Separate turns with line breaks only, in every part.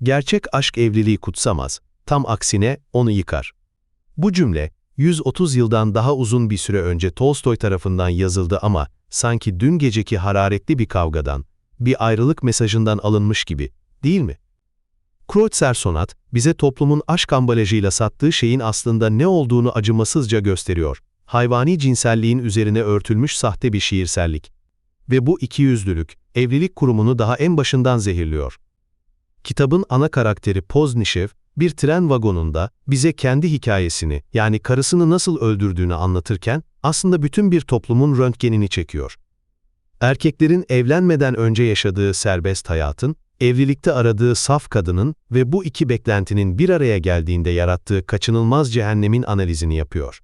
Gerçek aşk evliliği kutsamaz, tam aksine onu yıkar. Bu cümle, 130 yıldan daha uzun bir süre önce Tolstoy tarafından yazıldı ama sanki dün geceki hararetli bir kavgadan, bir ayrılık mesajından alınmış gibi, değil mi? Kreutzer Sonat, bize toplumun aşk ambalajıyla sattığı şeyin aslında ne olduğunu acımasızca gösteriyor. Hayvani cinselliğin üzerine örtülmüş sahte bir şiirsellik. Ve bu ikiyüzlülük, evlilik kurumunu daha en başından zehirliyor. Kitabın ana karakteri Poznichev, bir tren vagonunda bize kendi hikayesini, yani karısını nasıl öldürdüğünü anlatırken, aslında bütün bir toplumun röntgenini çekiyor. Erkeklerin evlenmeden önce yaşadığı serbest hayatın, evlilikte aradığı saf kadının ve bu iki beklentinin bir araya geldiğinde yarattığı kaçınılmaz cehennemin analizini yapıyor.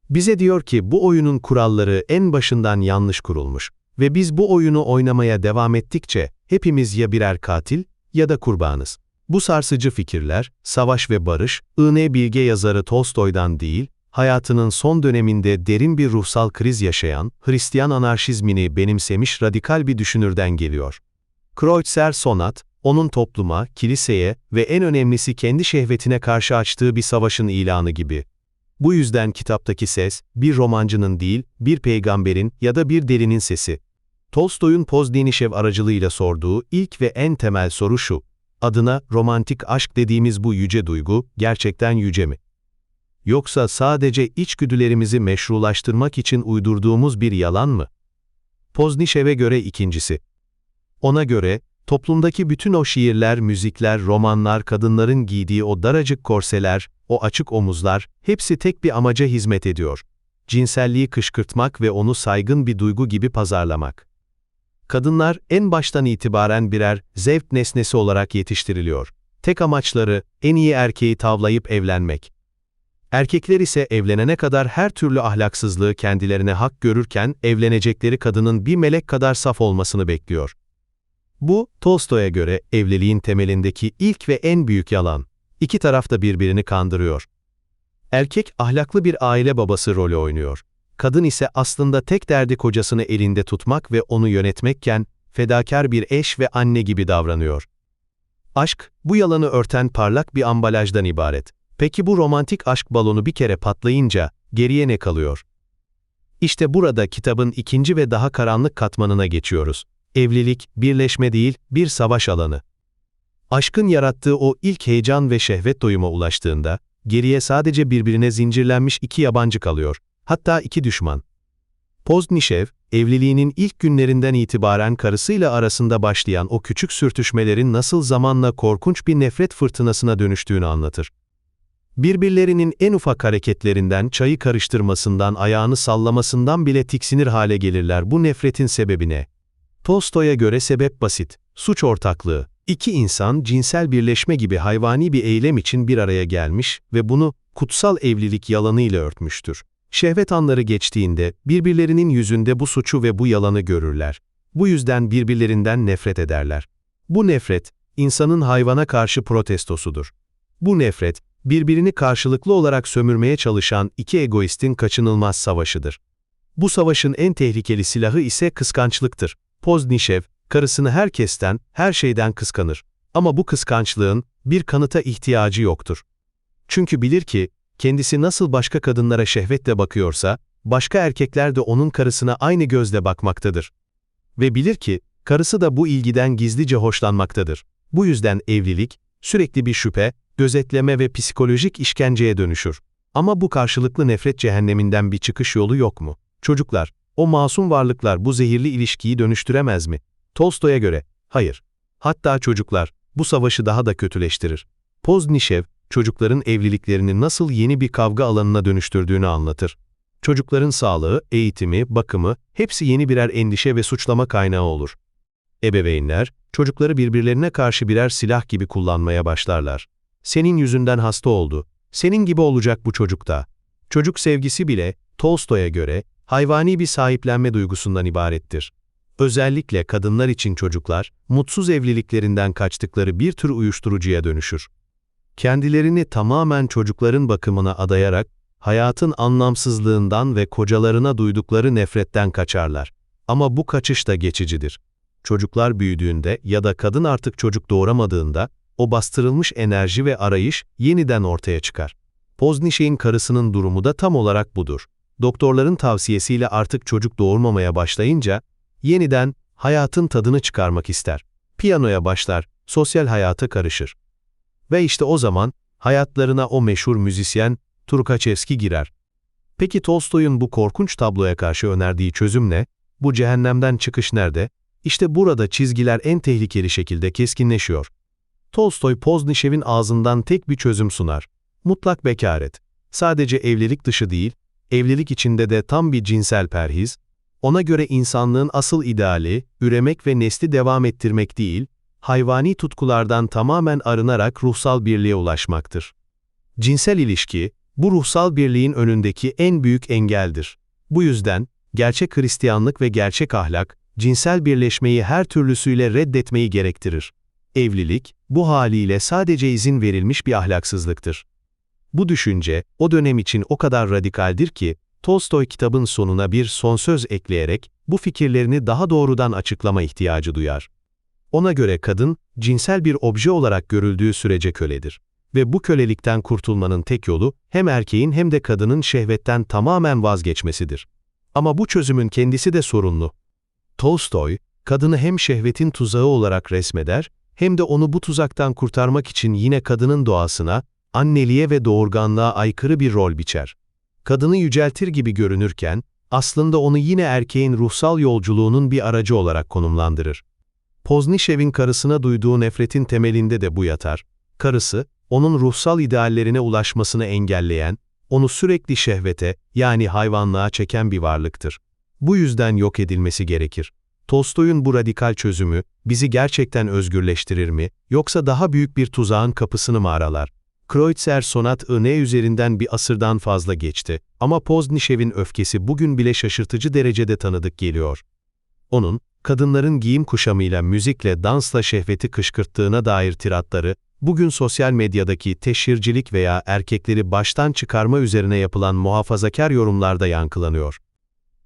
Bize diyor ki bu oyunun kuralları en başından yanlış kurulmuş ve biz bu oyunu oynamaya devam ettikçe hepimiz ya birer katil ya da kurbanız. Bu sarsıcı fikirler, Savaş ve Barış, I.N. Bilge yazarı Tolstoy'dan değil, hayatının son döneminde derin bir ruhsal kriz yaşayan, Hristiyan anarşizmini benimsemiş radikal bir düşünürden geliyor. Kreutzer Sonat, onun topluma, kiliseye ve en önemlisi kendi şehvetine karşı açtığı bir savaşın ilanı gibi. Bu yüzden kitaptaki ses, bir romancının değil, bir peygamberin ya da bir delinin sesi. Tolstoy'un Poznichev aracılığıyla sorduğu ilk ve en temel soru şu: adına romantik aşk dediğimiz bu yüce duygu, gerçekten yüce mi? Yoksa sadece içgüdülerimizi meşrulaştırmak için uydurduğumuz bir yalan mı? Poznichev'e göre ikincisi. Ona göre, toplumdaki bütün o şiirler, müzikler, romanlar, kadınların giydiği o daracık korseler, o açık omuzlar, hepsi tek bir amaca hizmet ediyor. Cinselliği kışkırtmak ve onu saygın bir duygu gibi pazarlamak. Kadınlar en baştan itibaren birer zevk nesnesi olarak yetiştiriliyor. Tek amaçları, en iyi erkeği tavlayıp evlenmek. Erkekler ise evlenene kadar her türlü ahlaksızlığı kendilerine hak görürken, evlenecekleri kadının bir melek kadar saf olmasını bekliyor. Bu, Tolstoy'a göre evliliğin temelindeki ilk ve en büyük yalan. İki taraf da birbirini kandırıyor. Erkek ahlaklı bir aile babası rolü oynuyor. Kadın ise aslında tek derdi kocasını elinde tutmak ve onu yönetmekken, fedakar bir eş ve anne gibi davranıyor. Aşk, bu yalanı örten parlak bir ambalajdan ibaret. Peki bu romantik aşk balonu bir kere patlayınca, geriye ne kalıyor? İşte burada kitabın ikinci ve daha karanlık katmanına geçiyoruz. Evlilik, birleşme değil, bir savaş alanı. Aşkın yarattığı o ilk heyecan ve şehvet doyuma ulaştığında, geriye sadece birbirine zincirlenmiş iki yabancı kalıyor, hatta iki düşman. Poznichev, evliliğinin ilk günlerinden itibaren karısıyla arasında başlayan o küçük sürtüşmelerin nasıl zamanla korkunç bir nefret fırtınasına dönüştüğünü anlatır. Birbirlerinin en ufak hareketlerinden, çayı karıştırmasından, ayağını sallamasından bile tiksinir hale gelirler. Bu nefretin sebebi ne? Tolstoy'a göre sebep basit: suç ortaklığı. İki insan cinsel birleşme gibi hayvani bir eylem için bir araya gelmiş ve bunu kutsal evlilik yalanıyla örtmüştür. Şehvet anları geçtiğinde birbirlerinin yüzünde bu suçu ve bu yalanı görürler. Bu yüzden birbirlerinden nefret ederler. Bu nefret, insanın hayvana karşı protestosudur. Bu nefret, birbirini karşılıklı olarak sömürmeye çalışan iki egoistin kaçınılmaz savaşıdır. Bu savaşın en tehlikeli silahı ise kıskançlıktır. Poznichev, karısını herkesten, her şeyden kıskanır. Ama bu kıskançlığın bir kanıta ihtiyacı yoktur. Çünkü bilir ki, kendisi nasıl başka kadınlara şehvetle bakıyorsa, başka erkekler de onun karısına aynı gözle bakmaktadır. Ve bilir ki, karısı da bu ilgiden gizlice hoşlanmaktadır. Bu yüzden evlilik, sürekli bir şüphe, gözetleme ve psikolojik işkenceye dönüşür. Ama bu karşılıklı nefret cehenneminden bir çıkış yolu yok mu? Çocuklar, o masum varlıklar bu zehirli ilişkiyi dönüştüremez mi? Tolstoy'a göre, hayır. Hatta çocuklar, bu savaşı daha da kötüleştirir. Poznichev, çocukların evliliklerini nasıl yeni bir kavga alanına dönüştürdüğünü anlatır. Çocukların sağlığı, eğitimi, bakımı, hepsi yeni birer endişe ve suçlama kaynağı olur. Ebeveynler, çocukları birbirlerine karşı birer silah gibi kullanmaya başlarlar. Senin yüzünden hasta oldu, senin gibi olacak bu çocuk da. Çocuk sevgisi bile, Tolstoy'a göre, hayvani bir sahiplenme duygusundan ibarettir. Özellikle kadınlar için çocuklar, mutsuz evliliklerinden kaçtıkları bir tür uyuşturucuya dönüşür. Kendilerini tamamen çocukların bakımına adayarak, hayatın anlamsızlığından ve kocalarına duydukları nefretten kaçarlar. Ama bu kaçış da geçicidir. Çocuklar büyüdüğünde ya da kadın artık çocuk doğuramadığında, o bastırılmış enerji ve arayış yeniden ortaya çıkar. Poznişek'in karısının durumu da tam olarak budur. Doktorların tavsiyesiyle artık çocuk doğurmamaya başlayınca, yeniden hayatın tadını çıkarmak ister. Piyanoya başlar, sosyal hayata karışır. Ve işte o zaman, hayatlarına o meşhur müzisyen Turkaçevski girer. Peki Tolstoy'un bu korkunç tabloya karşı önerdiği çözüm ne? Bu cehennemden çıkış nerede? İşte burada çizgiler en tehlikeli şekilde keskinleşiyor. Tolstoy, Poznişek'in ağzından tek bir çözüm sunar. Mutlak bekaret. Sadece evlilik dışı değil, evlilik içinde de tam bir cinsel perhiz. Ona göre insanlığın asıl ideali, üremek ve nesli devam ettirmek değil, hayvani tutkulardan tamamen arınarak ruhsal birliğe ulaşmaktır. Cinsel ilişki, bu ruhsal birliğin önündeki en büyük engeldir. Bu yüzden, gerçek Hristiyanlık ve gerçek ahlak, cinsel birleşmeyi her türlüsüyle reddetmeyi gerektirir. Evlilik, bu haliyle sadece izin verilmiş bir ahlaksızlıktır. Bu düşünce, o dönem için o kadar radikaldir ki, Tolstoy kitabın sonuna bir son söz ekleyerek, bu fikirlerini daha doğrudan açıklama ihtiyacı duyar. Ona göre kadın, cinsel bir obje olarak görüldüğü sürece köledir. Ve bu kölelikten kurtulmanın tek yolu, hem erkeğin hem de kadının şehvetten tamamen vazgeçmesidir. Ama bu çözümün kendisi de sorunlu. Tolstoy, kadını hem şehvetin tuzağı olarak resmeder, hem de onu bu tuzaktan kurtarmak için yine kadının doğasına, anneliğe ve doğurganlığa aykırı bir rol biçer. Kadını yüceltir gibi görünürken, aslında onu yine erkeğin ruhsal yolculuğunun bir aracı olarak konumlandırır. Poznişek'in karısına duyduğu nefretin temelinde de bu yatar. Karısı, onun ruhsal ideallerine ulaşmasını engelleyen, onu sürekli şehvete, yani hayvanlığa çeken bir varlıktır. Bu yüzden yok edilmesi gerekir. Tolstoy'un bu radikal çözümü, bizi gerçekten özgürleştirir mi, yoksa daha büyük bir tuzağın kapısını mı aralar? Kreutzer Sonat-ı Ne üzerinden bir asırdan fazla geçti, ama Poznişek'in öfkesi bugün bile şaşırtıcı derecede tanıdık geliyor. Onun, kadınların giyim kuşamıyla, müzikle, dansla şehveti kışkırttığına dair tiratları, bugün sosyal medyadaki teşhircilik veya erkekleri baştan çıkarma üzerine yapılan muhafazakar yorumlarda yankılanıyor.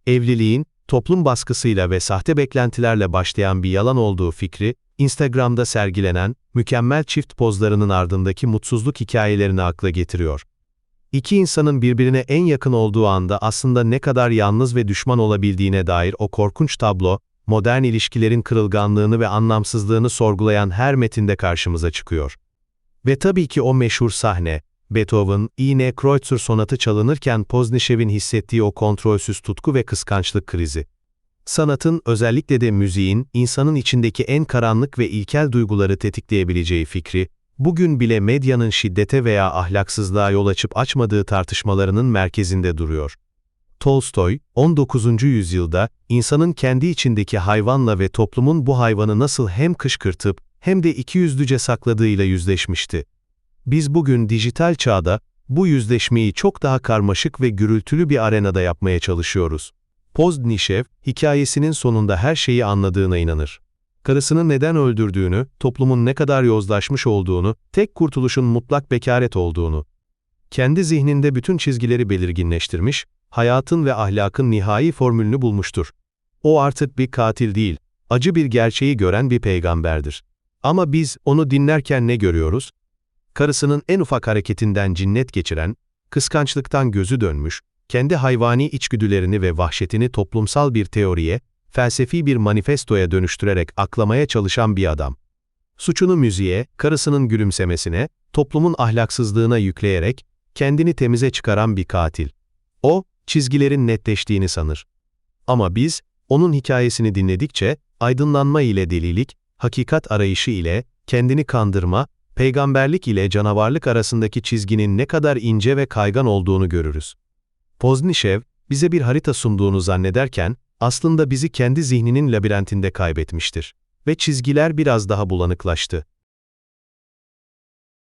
Evliliğin, toplum baskısıyla ve sahte beklentilerle başlayan bir yalan olduğu fikri, Instagram'da sergilenen, mükemmel çift pozlarının ardındaki mutsuzluk hikayelerini akla getiriyor. İki insanın birbirine en yakın olduğu anda aslında ne kadar yalnız ve düşman olabildiğine dair o korkunç tablo, modern ilişkilerin kırılganlığını ve anlamsızlığını sorgulayan her metinde karşımıza çıkıyor. Ve tabii ki o meşhur sahne, Beethoven, I.N. Kreutzer sonatı çalınırken Poznişek'in hissettiği o kontrolsüz tutku ve kıskançlık krizi. Sanatın, özellikle de müziğin, insanın içindeki en karanlık ve ilkel duyguları tetikleyebileceği fikri, bugün bile medyanın şiddete veya ahlaksızlığa yol açıp açmadığı tartışmalarının merkezinde duruyor. Tolstoy, 19. yüzyılda, insanın kendi içindeki hayvanla ve toplumun bu hayvanı nasıl hem kışkırtıp, hem de ikiyüzlüce sakladığıyla yüzleşmişti. Biz bugün dijital çağda, bu yüzleşmeyi çok daha karmaşık ve gürültülü bir arenada yapmaya çalışıyoruz. Poznişek, hikayesinin sonunda her şeyi anladığına inanır. Karısını neden öldürdüğünü, toplumun ne kadar yozlaşmış olduğunu, tek kurtuluşun mutlak bekaret olduğunu. Kendi zihninde bütün çizgileri belirginleştirmiş, hayatın ve ahlakın nihai formülünü bulmuştur. O artık bir katil değil, acı bir gerçeği gören bir peygamberdir. Ama biz, onu dinlerken ne görüyoruz? Karısının en ufak hareketinden cinnet geçiren, kıskançlıktan gözü dönmüş, kendi hayvani içgüdülerini ve vahşetini toplumsal bir teoriye, felsefi bir manifestoya dönüştürerek aklamaya çalışan bir adam. Suçunu müziğe, karısının gülümsemesine, toplumun ahlaksızlığına yükleyerek, kendini temize çıkaran bir katil. O, çizgilerin netleştiğini sanır. Ama biz, onun hikayesini dinledikçe, aydınlanma ile delilik, hakikat arayışı ile, kendini kandırma, peygamberlik ile canavarlık arasındaki çizginin ne kadar ince ve kaygan olduğunu görürüz. Poznişek, bize bir harita sunduğunu zannederken, aslında bizi kendi zihninin labirentinde kaybetmiştir. Ve çizgiler biraz daha bulanıklaştı.